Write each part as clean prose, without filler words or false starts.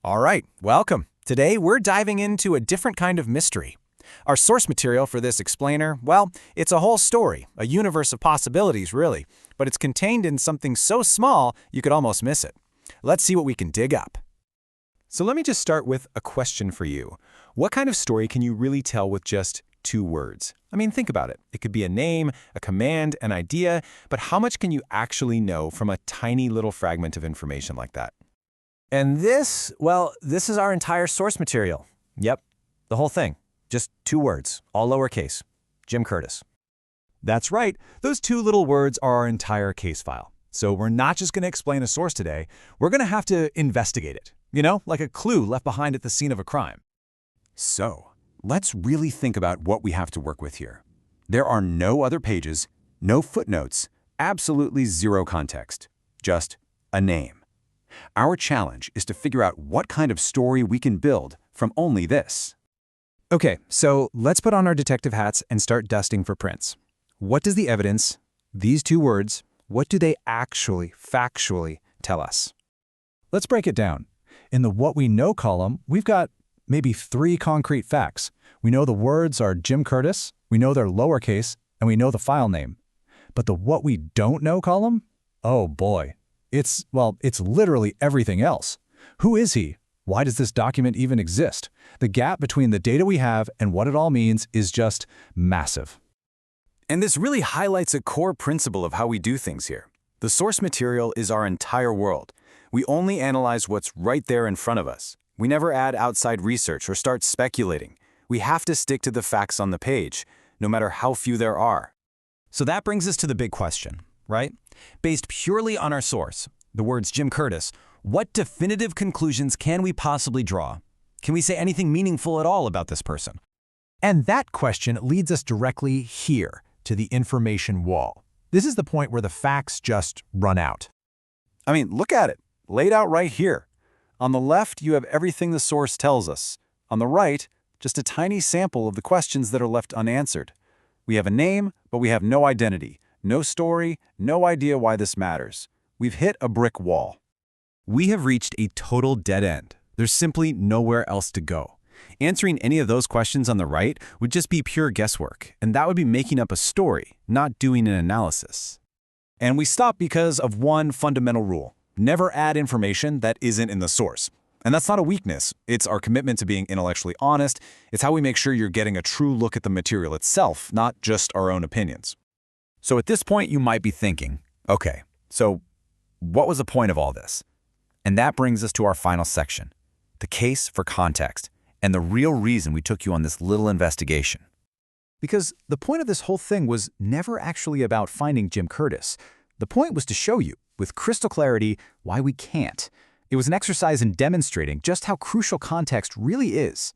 All right, welcome. Today, we're diving into a different kind of mystery. Our source material for this explainer, well, it's a whole story, a universe of possibilities, really, but it's contained in something so small you could almost miss it. Let's see what we can dig up. So let me just start with a question for you. What kind of story can you really tell with just 2 words? I mean, think about it. It could be a name, a command, an idea, but how much can you actually know from a tiny little fragment of information like that? And this, well, this is our entire source material. Yep, the whole thing. Just 2 words, all lowercase. Jim Curtis. That's right. Those 2 little words are our entire case file. So we're not just going to explain a source today. We're going to have to investigate it. You know, like a clue left behind at the scene of a crime. So, let's really think about what we have to work with here. There are no other pages, no footnotes, absolutely zero context, just a name. Our challenge is to figure out what kind of story we can build from only this. Okay, so let's put on our detective hats and start dusting for prints. What does the evidence, these 2 words, what do they actually, factually tell us? Let's break it down. In the What We Know column, we've got maybe 3 concrete facts. We know the words are Jim Curtis, we know they're lowercase, and we know the file name. But the What We Don't Know column? Oh boy. It's literally everything else. Who is he? Why does this document even exist? The gap between the data we have and what it all means is just massive. And this really highlights a core principle of how we do things here. The source material is our entire world. We only analyze what's right there in front of us. We never add outside research or start speculating. We have to stick to the facts on the page, no matter how few there are. So that brings us to the big question, right? Based purely on our source, the words Jim Curtis, what definitive conclusions can we possibly draw? Can we say anything meaningful at all about this person? And that question leads us directly here to the information wall. This is the point where the facts just run out. I mean, look at it, laid out right here. On the left, you have everything the source tells us. On the right, just a tiny sample of the questions that are left unanswered. We have a name, but we have no identity, no story, no idea why this matters. We've hit a brick wall. We have reached a total dead end. There's simply nowhere else to go. Answering any of those questions on the right would just be pure guesswork, and that would be making up a story, not doing an analysis. And we stop because of one fundamental rule. Never add information that isn't in the source. And that's not a weakness. It's our commitment to being intellectually honest. It's how we make sure you're getting a true look at the material itself, not just our own opinions. So at this point, you might be thinking, okay, so what was the point of all this? And that brings us to our final section, the case for context, and the real reason we took you on this little investigation. Because the point of this whole thing was never actually about finding Jim Curtis. The point was to show you, with crystal clarity, why we can't. It was an exercise in demonstrating just how crucial context really is.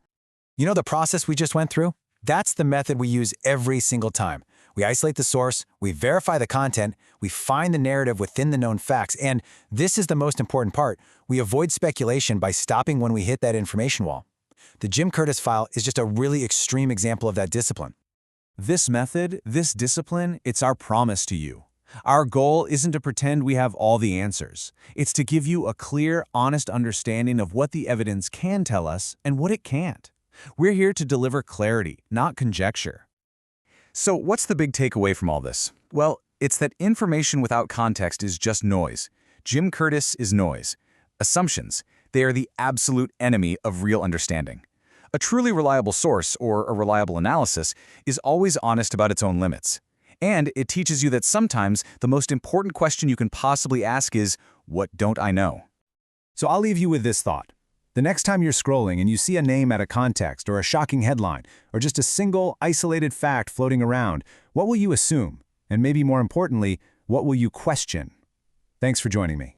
You know the process we just went through? That's the method we use every single time. We isolate the source, we verify the content, we find the narrative within the known facts, and this is the most important part, we avoid speculation by stopping when we hit that information wall. The Jim Curtis file is just a really extreme example of that discipline. This method, this discipline, it's our promise to you. Our goal isn't to pretend we have all the answers. It's to give you a clear, honest understanding of what the evidence can tell us and what it can't. We're here to deliver clarity, not conjecture. So what's the big takeaway from all this? Well, it's that information without context is just noise. Jim Curtis is noise. Assumptions, they are the absolute enemy of real understanding. A truly reliable source, or a reliable analysis, is always honest about its own limits. And it teaches you that sometimes the most important question you can possibly ask is, what don't I know? So I'll leave you with this thought. The next time you're scrolling and you see a name out of context or a shocking headline or just a single isolated fact floating around, what will you assume? And maybe more importantly, what will you question? Thanks for joining me.